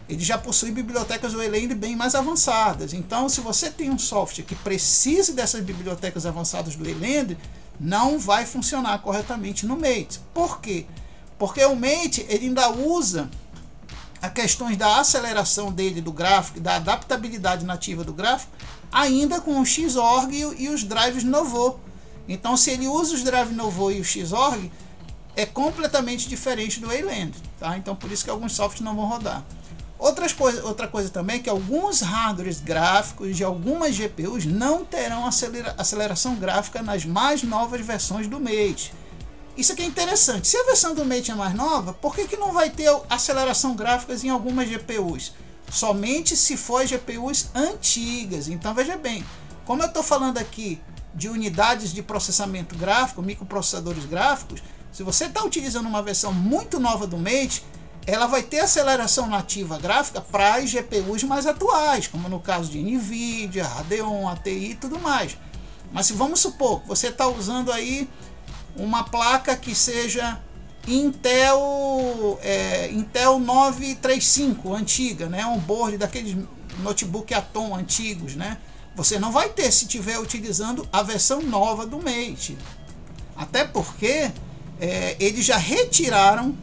ele já possui bibliotecas Wayland bem mais avançadas. Então, se você tem um software que precise dessas bibliotecas avançadas do Wayland, não vai funcionar corretamente no Mate. Por quê? Porque o Mate ele ainda usa as questões da aceleração dele do gráfico, da adaptabilidade nativa do gráfico, ainda com o Xorg e os drives Nouveau. Então, se ele usa os drives Nouveau e o Xorg, é completamente diferente do Wayland, tá? Então, por isso que alguns softwares não vão rodar. Outra coisa também é que alguns hardwares gráficos de algumas GPUs não terão aceleração gráfica nas mais novas versões do Mate. Isso aqui é interessante. Se a versão do Mate é mais nova, por que não vai ter aceleração gráfica em algumas GPUs? Somente se for GPUs antigas. Então veja bem, como eu estou falando aqui de unidades de processamento gráfico, microprocessadores gráficos, se você está utilizando uma versão muito nova do Mate, ela vai ter aceleração nativa gráfica para as GPUs mais atuais, como no caso de NVIDIA, Radeon, ATI e tudo mais. Mas se vamos supor que você está usando aí uma placa que seja Intel 935 antiga, né, um board daqueles notebook Atom antigos, né, você não vai ter se estiver utilizando a versão nova do Mate. Até porque eles já retiraram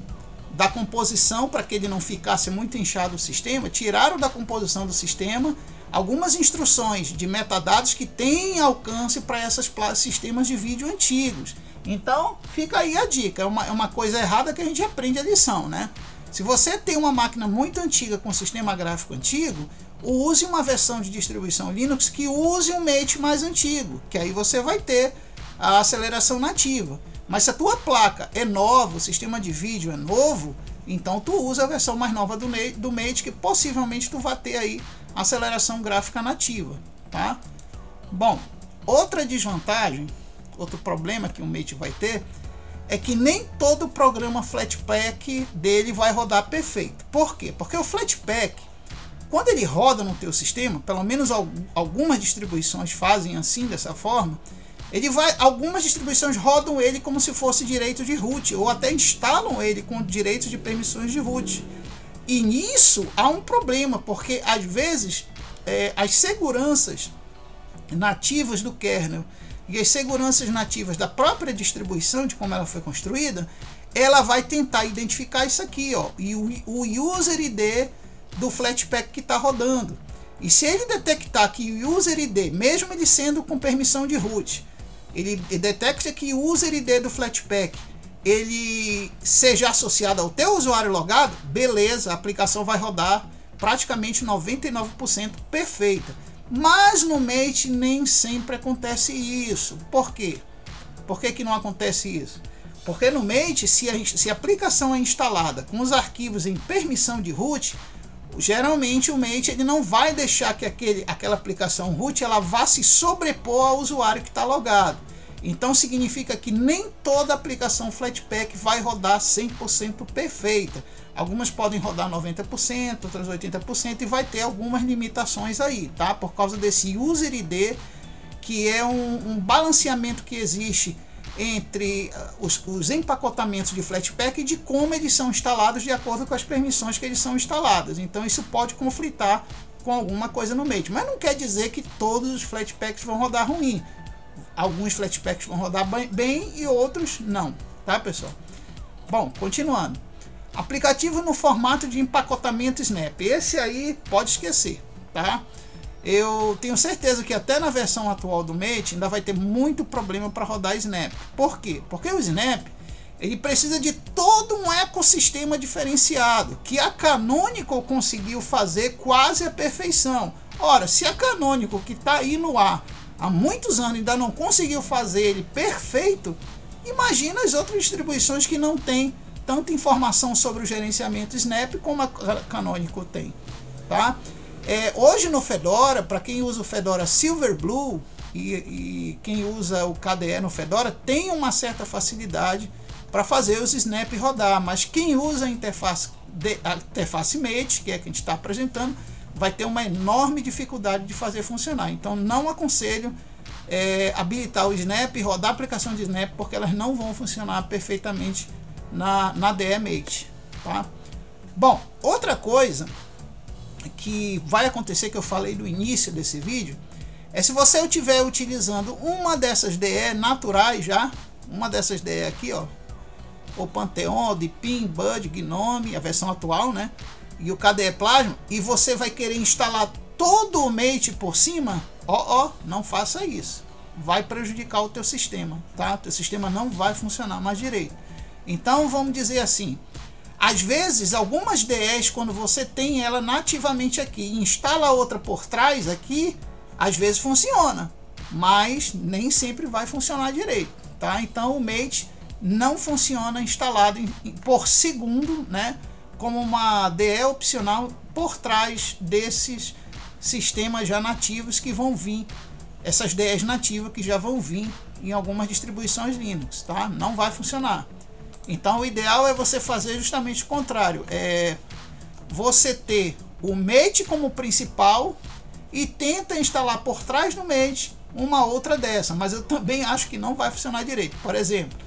da composição, para que ele não ficasse muito inchado o sistema, tiraram da composição do sistema algumas instruções de metadados que têm alcance para esses sistemas de vídeo antigos. Então fica aí a dica, é uma coisa errada que a gente aprende a lição, né? Se você tem uma máquina muito antiga com sistema gráfico antigo, use uma versão de distribuição Linux que use um Mate mais antigo, que aí você vai ter a aceleração nativa. Mas se a tua placa é nova, o sistema de vídeo é novo, então tu usa a versão mais nova do Mate, que possivelmente tu vai ter aí aceleração gráfica nativa, tá? Bom, outra desvantagem, outro problema que o Mate vai ter, é que nem todo programa Flatpak dele vai rodar perfeito. Por quê? Porque o Flatpak, quando ele roda no teu sistema, pelo menos algumas distribuições fazem assim, dessa forma, Algumas distribuições rodam ele como se fosse direito de root, ou até instalam ele com direitos de permissões de root. E nisso há um problema, porque às vezes as seguranças nativas do kernel e as seguranças nativas da própria distribuição, de como ela foi construída, ela vai tentar identificar isso aqui, ó, e o user ID do Flatpak que está rodando. E se ele detectar que o user ID, mesmo ele sendo com permissão de root, ele detecta que o user ID do Flatpak ele seja associado ao teu usuário logado, beleza, a aplicação vai rodar praticamente 99% perfeita. Mas no Mate nem sempre acontece isso. Por quê? Por que não acontece isso? Porque no Mate, se a aplicação é instalada com os arquivos em permissão de root, geralmente o Mate ele não vai deixar que aquela aplicação root ela vá se sobrepor ao usuário que está logado. Então significa que nem toda aplicação Flatpak vai rodar 100% perfeita. Algumas podem rodar 90%, outras 80% e vai ter algumas limitações aí, tá? Por causa desse user ID, que é um balanceamento que existe entre os empacotamentos de Flatpak e de como eles são instalados de acordo com as permissões que eles são instaladas. Então isso pode conflitar com alguma coisa no Mate, mas não quer dizer que todos os Flatpaks vão rodar ruim. Alguns Flatpaks vão rodar bem e outros não, tá, pessoal? Bom, continuando. Aplicativo no formato de empacotamento Snap. Esse aí pode esquecer, tá? Eu tenho certeza que até na versão atual do Mate ainda vai ter muito problema para rodar Snap. Por quê? Porque o Snap ele precisa de todo um ecossistema diferenciado que a Canonical conseguiu fazer quase à perfeição. Ora, se a Canonical, que está aí no ar há muitos anos, ainda não conseguiu fazer ele perfeito, imagina as outras distribuições que não têm tanta informação sobre o gerenciamento Snap como a Canonical tem, tá? Hoje no Fedora, para quem usa o Fedora Silverblue e quem usa o KDE no Fedora, tem uma certa facilidade para fazer os Snap rodar, mas quem usa a interface Mate, que é a que a gente está apresentando, vai ter uma enorme dificuldade de fazer funcionar. Então não aconselho habilitar o Snap e rodar a aplicação de Snap, porque elas não vão funcionar perfeitamente na DE Mate, tá? Bom, outra coisa que vai acontecer, que eu falei no início desse vídeo, é se você estiver utilizando uma dessas DE naturais já, uma dessas DE aqui, ó, o Pantheon, Deepin, Bud, Gnome, a versão atual, né, e o KDE Plasma, e você vai querer instalar todo o Mate por cima, não faça isso, vai prejudicar o teu sistema, tá? O teu sistema não vai funcionar mais direito. Então vamos dizer assim, às vezes algumas DEs, quando você tem ela nativamente aqui e instala outra por trás aqui, às vezes funciona, mas nem sempre vai funcionar direito, tá? Então o Mate não funciona instalado por segundo, né, como uma DE opcional por trás desses sistemas já nativos que vão vir, essas DEs nativas que já vão vir em algumas distribuições Linux, tá? Não vai funcionar. Então o ideal é você fazer justamente o contrário, você ter o Mate como principal e tenta instalar por trás do Mate uma outra dessa, mas eu também acho que não vai funcionar direito. Por exemplo,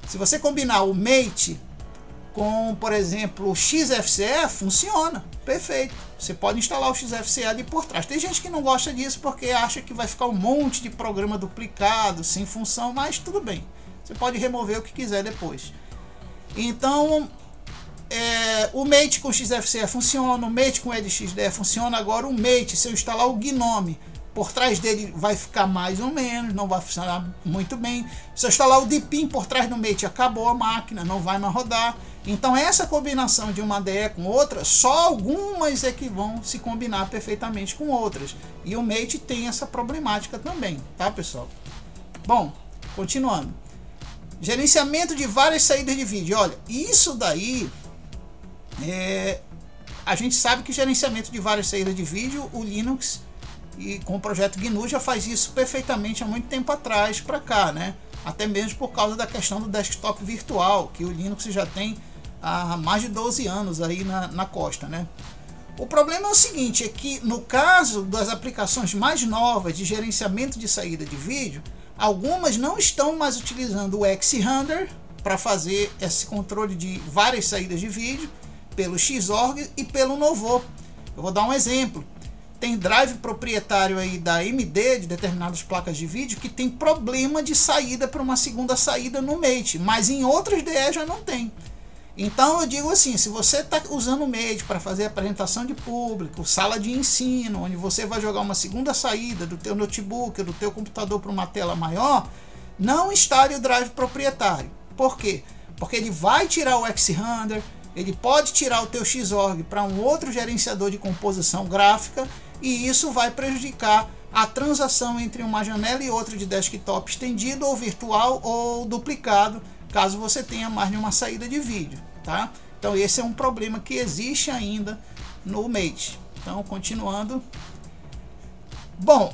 se você combinar o Mate com, por exemplo, o XFCE, funciona, perfeito. Você pode instalar o XFCE ali por trás. Tem gente que não gosta disso porque acha que vai ficar um monte de programa duplicado, sem função, mas tudo bem. Você pode remover o que quiser depois. Então, o Mate com XFCE funciona, o Mate com LXDE funciona. Agora o Mate, se eu instalar o Gnome, por trás dele vai ficar mais ou menos, não vai funcionar muito bem. Se eu instalar o Deepin por trás do Mate, acabou a máquina, não vai mais rodar. Então essa combinação de uma DE com outra, só algumas é que vão se combinar perfeitamente com outras. E o Mate tem essa problemática também, tá, pessoal? Bom, continuando. Gerenciamento de várias saídas de vídeo. Olha, isso daí a gente sabe que gerenciamento de várias saídas de vídeo, o Linux e com o projeto GNU já faz isso perfeitamente há muito tempo atrás para cá, né? Até mesmo por causa da questão do desktop virtual, que o Linux já tem há mais de 12 anos aí na costa, né? O problema é o seguinte, é que no caso das aplicações mais novas de gerenciamento de saída de vídeo, Algumas não estão mais utilizando o Xrender para fazer esse controle de várias saídas de vídeo, pelo Xorg e pelo Novo. Eu vou dar um exemplo. Tem drive proprietário aí da AMD, de determinadas placas de vídeo, que tem problema de saída para uma segunda saída no Mate, mas em outras DE já não tem. Então eu digo assim, se você está usando o Mate para fazer apresentação de público, sala de ensino, onde você vai jogar uma segunda saída do teu notebook, do teu computador para uma tela maior, não instale o drive proprietário. Por quê? Porque ele vai tirar o Xrender, ele pode tirar o teu Xorg para um outro gerenciador de composição gráfica, e isso vai prejudicar a transação entre uma janela e outra de desktop estendido ou virtual ou duplicado, caso você tenha mais de uma saída de vídeo, tá? Então esse é um problema que existe ainda no Mate. Então, continuando. Bom,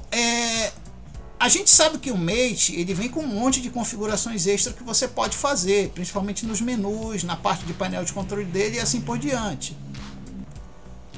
a gente sabe que o Mate ele vem com um monte de configurações extra que você pode fazer, principalmente nos menus, na parte de painel de controle dele e assim por diante.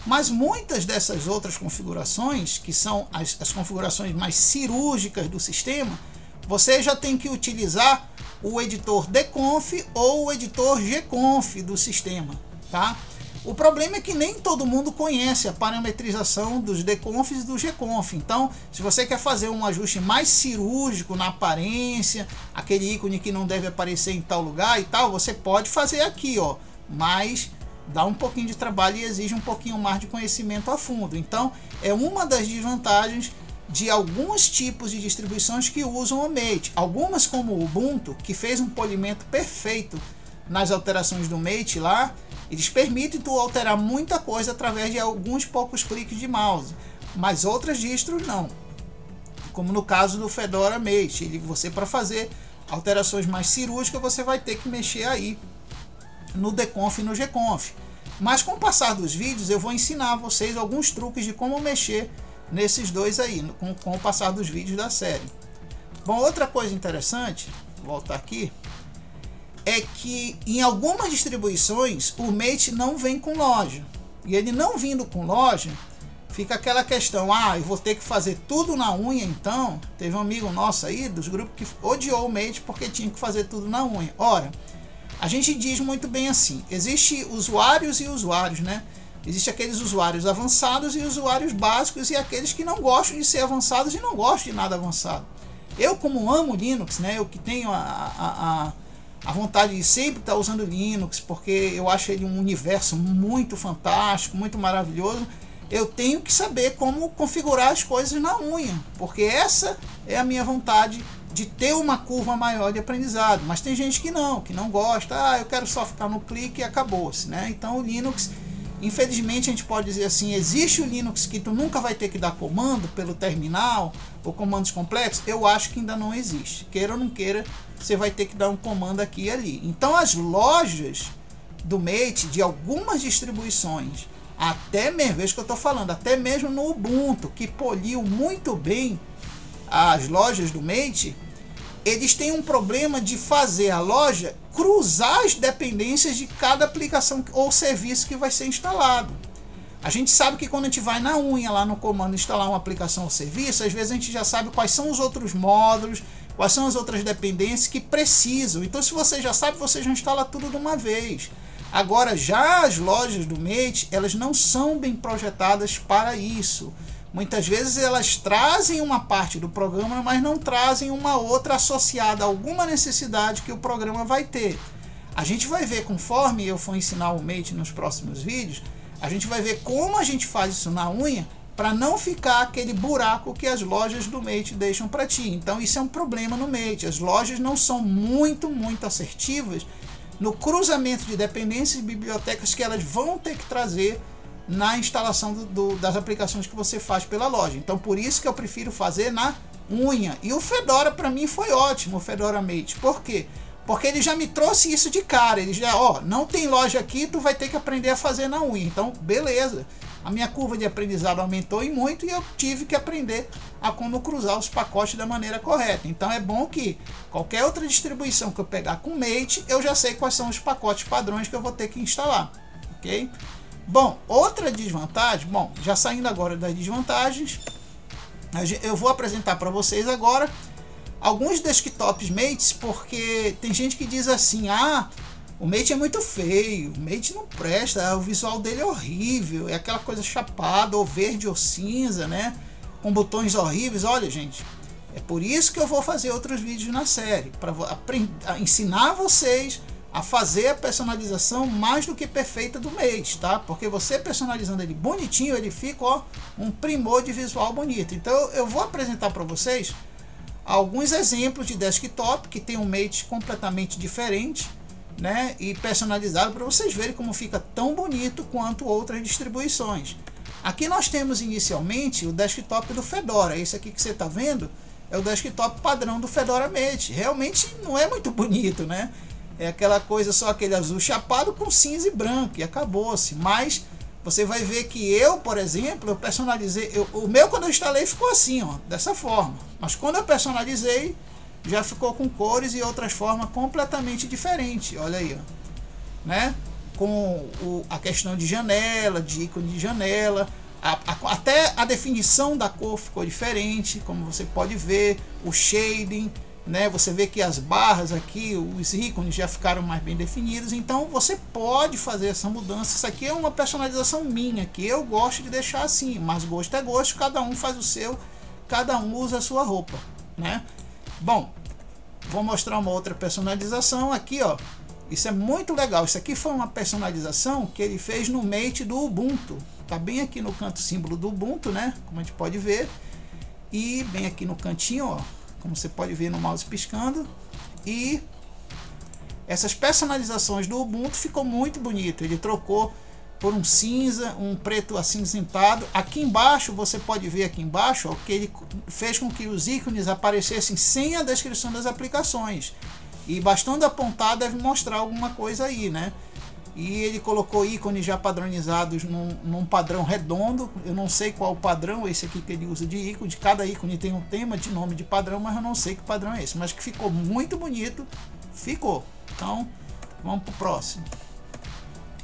Mas muitas dessas outras configurações, que são as configurações mais cirúrgicas do sistema, você já tem que utilizar o editor dconf ou o editor gconf do sistema, tá? O problema é que nem todo mundo conhece a parametrização dos dconfs e do gconf. Então, se você quer fazer um ajuste mais cirúrgico na aparência, aquele ícone que não deve aparecer em tal lugar e tal, você pode fazer aqui, ó, mas dá um pouquinho de trabalho e exige um pouquinho mais de conhecimento a fundo. Então, é uma das desvantagens de alguns tipos de distribuições que usam o Mate. Algumas, como o Ubuntu, que fez um polimento perfeito nas alterações do Mate lá, eles permitem tu alterar muita coisa através de alguns poucos cliques de mouse, mas outras distros não, como no caso do Fedora Mate. Você, para fazer alterações mais cirúrgicas, você vai ter que mexer aí no dconf e no gconf. Mas com o passar dos vídeos eu vou ensinar a vocês alguns truques de como mexer nesses dois aí, com o passar dos vídeos da série. Bom, outra coisa interessante, vou voltar aqui, é que em algumas distribuições o Mate não vem com loja. E ele não vindo com loja, fica aquela questão, eu vou ter que fazer tudo na unha então. Teve um amigo nosso aí dos grupos que odiou o Mate porque tinha que fazer tudo na unha. Ora, a gente diz muito bem assim, existe usuários e usuários, né? Existe aqueles usuários avançados e usuários básicos, e aqueles que não gostam de ser avançados e não gostam de nada avançado. Eu, como amo Linux, né, eu que tenho a vontade de sempre estar usando Linux, porque eu acho ele um universo muito fantástico, muito maravilhoso, eu tenho que saber como configurar as coisas na unha, porque essa é a minha vontade de ter uma curva maior de aprendizado. Mas tem gente que não gosta, eu quero só ficar no clique e acabou-se, né? Então o Linux, infelizmente, a gente pode dizer assim, existe o Linux que tu nunca vai ter que dar comando pelo terminal, ou comandos complexos? Eu acho que ainda não existe. Queira ou não queira, você vai ter que dar um comando aqui e ali. Então as lojas do Mate, de algumas distribuições, até mesmo, veja que eu estou falando, até mesmo no Ubuntu, que poliu muito bem as lojas do Mate, eles têm um problema de fazer a loja cruzar as dependências de cada aplicação ou serviço que vai ser instalado. A gente sabe que quando a gente vai na unha lá no comando instalar uma aplicação ou serviço, às vezes a gente já sabe quais são os outros módulos, quais são as outras dependências que precisam. Então, se você já sabe, você já instala tudo de uma vez. Agora, já as lojas do Mate, elas não são bem projetadas para isso. Muitas vezes elas trazem uma parte do programa, mas não trazem uma outra associada a alguma necessidade que o programa vai ter. A gente vai ver, conforme eu for ensinar o Mate nos próximos vídeos, a gente vai ver como a gente faz isso na unha para não ficar aquele buraco que as lojas do Mate deixam para ti. Então isso é um problema no Mate. As lojas não são muito assertivas no cruzamento de dependências e bibliotecas que elas vão ter que trazer na instalação das aplicações que você faz pela loja. Então por isso que eu prefiro fazer na unha. E o Fedora para mim foi ótimo, o Fedora Mate. Por quê? Porque ele já me trouxe isso de cara. Ele já, não tem loja aqui, tu vai ter que aprender a fazer na unha. Então beleza, a minha curva de aprendizado aumentou e muito, e eu tive que aprender a como cruzar os pacotes da maneira correta. Então é bom que qualquer outra distribuição que eu pegar com Mate, eu já sei quais são os pacotes padrões que eu vou ter que instalar, ok? Bom, outra desvantagem, já saindo agora das desvantagens, eu vou apresentar para vocês agora alguns desktops Mates, porque tem gente que diz assim, ah, o Mate é muito feio, o Mate não presta, o visual dele é horrível, é aquela coisa chapada, ou verde ou cinza, né, com botões horríveis. Olha, gente, é por isso que eu vou fazer outros vídeos na série, para ensinar vocês a fazer a personalização mais do que perfeita do Mate, tá? Porque você personalizando ele bonitinho, ele fica, ó, um primor de visual bonito. Então eu vou apresentar para vocês alguns exemplos de desktop que tem um Mate completamente diferente, né, e personalizado, para vocês verem como fica tão bonito quanto outras distribuições. Aqui nós temos inicialmente o desktop do Fedora. Esse aqui que você está vendo é o desktop padrão do Fedora Mate. Realmente não é muito bonito, né? É aquela coisa, só aquele azul chapado com cinza e branco, e acabou-se. Mas você vai ver que eu, por exemplo, eu personalizei, o meu quando eu instalei ficou assim, ó, dessa forma. Mas quando eu personalizei, já ficou com cores e outras formas completamente diferentes. Olha aí, ó, né? Com a questão de janela, de ícone de janela, até a definição da cor ficou diferente, como você pode ver, o shading, né? Você vê que as barras aqui, os ícones já ficaram mais bem definidos. Então você pode fazer essa mudança. Isso aqui é uma personalização minha, que eu gosto de deixar assim, mas gosto é gosto, cada um faz o seu, cada um usa a sua roupa, né? Bom, vou mostrar uma outra personalização aqui, ó. Isso é muito legal. Isso aqui foi uma personalização que ele fez no Mate do Ubuntu. Tá bem aqui no canto símbolo do Ubuntu, né? Como a gente pode ver. E bem aqui no cantinho, ó, como você pode ver no mouse piscando. E essas personalizações do Ubuntu ficou muito bonito. Ele trocou por um cinza, um preto acinzentado. Aqui embaixo, você pode ver aqui embaixo, ó, que ele fez com que os ícones aparecessem sem a descrição das aplicações. E bastando apontar deve mostrar alguma coisa aí, né? E ele colocou ícones já padronizados num padrão redondo. Eu não sei qual o padrão esse aqui que ele usa de ícone. Cada ícone tem um tema de nome de padrão, mas eu não sei que padrão é esse. Mas que ficou muito bonito, ficou. Então, vamos para o próximo.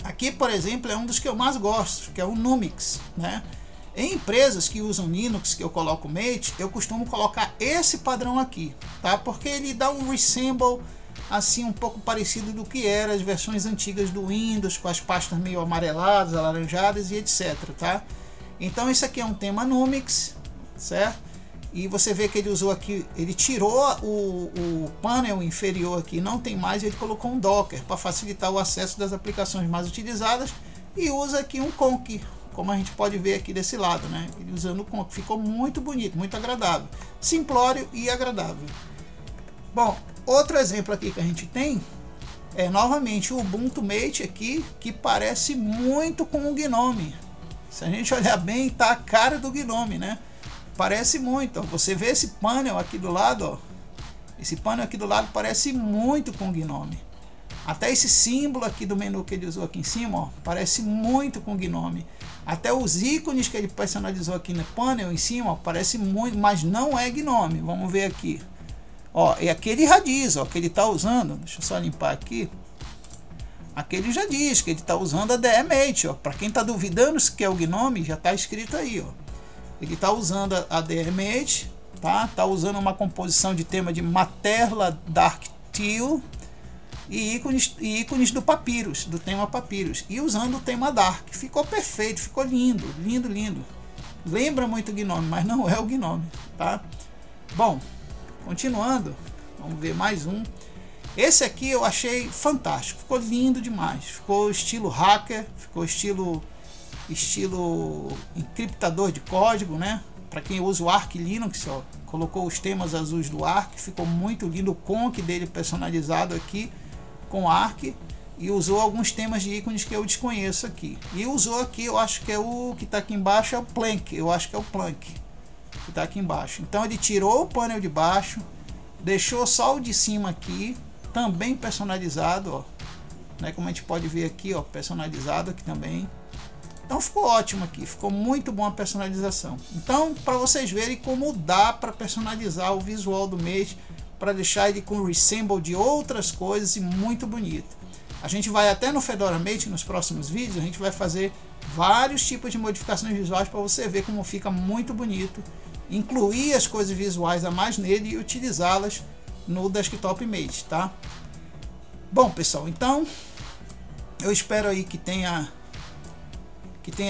Aqui, por exemplo, é um dos que eu mais gosto, que é o Numix, né? Em empresas que usam Linux, que eu coloco Mate, eu costumo colocar esse padrão aqui, tá? Porque ele dá um resemble assim um pouco parecido do que era as versões antigas do Windows, com as pastas meio amareladas, alaranjadas e etc, tá? Então esse aqui é um tema Numix, certo? E você vê que ele usou aqui, ele tirou o panel inferior aqui, não tem mais, ele colocou um Docker para facilitar o acesso das aplicações mais utilizadas, e usa aqui um Conk, como a gente pode ver aqui desse lado, né? Ele usando o Conk, ficou muito bonito, muito agradável, simplório e agradável. Bom, outro exemplo aqui que a gente tem é novamente o Ubuntu Mate aqui, que parece muito com o Gnome. Se a gente olhar bem, tá a cara do Gnome, né? Parece muito, ó. Você vê esse painel aqui do lado, ó. Esse painel aqui do lado parece muito com o Gnome. Até esse símbolo aqui do menu que ele usou aqui em cima, ó, parece muito com o Gnome. Até os ícones que ele personalizou aqui no painel em cima, ó, parece muito, mas não é Gnome. Vamos ver aqui. Ó, e aqui ele já diz, ó, que ele está usando, deixa eu só limpar aqui. Aqui ele já diz que ele está usando a DE Mate, ó. Para quem está duvidando se que é o Gnome, já está escrito aí, ó. Ele está usando a DE Mate, tá? Tá usando uma composição de tema de Materla Dark Teal e ícones do Papyrus, do tema Papyrus, e usando o tema Dark. Ficou perfeito, ficou lindo, lindo, lindo. Lembra muito o Gnome, mas não é o Gnome, tá? Bom, continuando, vamos ver mais um. Esse aqui eu achei fantástico, ficou lindo demais. Ficou estilo hacker, ficou estilo encriptador de código, né? Para quem usa o Arch Linux, ó, colocou os temas azuis do Arch, ficou muito lindo. O conk dele personalizado aqui com Arch, e usou alguns temas de ícones que eu desconheço aqui. E usou aqui, eu acho que é o que está aqui embaixo, é o Plank. Eu acho que é o Plank que está aqui embaixo. Então ele tirou o painel de baixo, deixou só o de cima aqui, também personalizado, ó, né? Como a gente pode ver aqui, ó, personalizado aqui também. Então ficou ótimo aqui, ficou muito bom a personalização. Então, para vocês verem como dá para personalizar o visual do Mate, para deixar ele com resemble de outras coisas e muito bonito. A gente vai até no Fedora Mate, nos próximos vídeos, a gente vai fazer vários tipos de modificações visuais para você ver como fica muito bonito incluir as coisas visuais a mais nele e utilizá-las no Desktop Image, tá? Bom, pessoal, então eu espero aí que tenha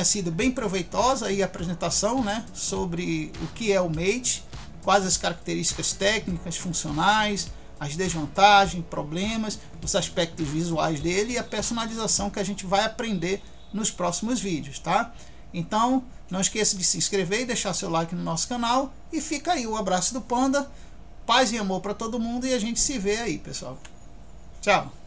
sido bem proveitosa aí a apresentação, né, sobre o que é o Mate, quais as características técnicas, funcionais, as desvantagens, problemas, os aspectos visuais dele e a personalização que a gente vai aprender nos próximos vídeos, tá? Então, não esqueça de se inscrever e deixar seu like no nosso canal. E fica aí o abraço do Panda. Paz e amor para todo mundo e a gente se vê aí, pessoal. Tchau!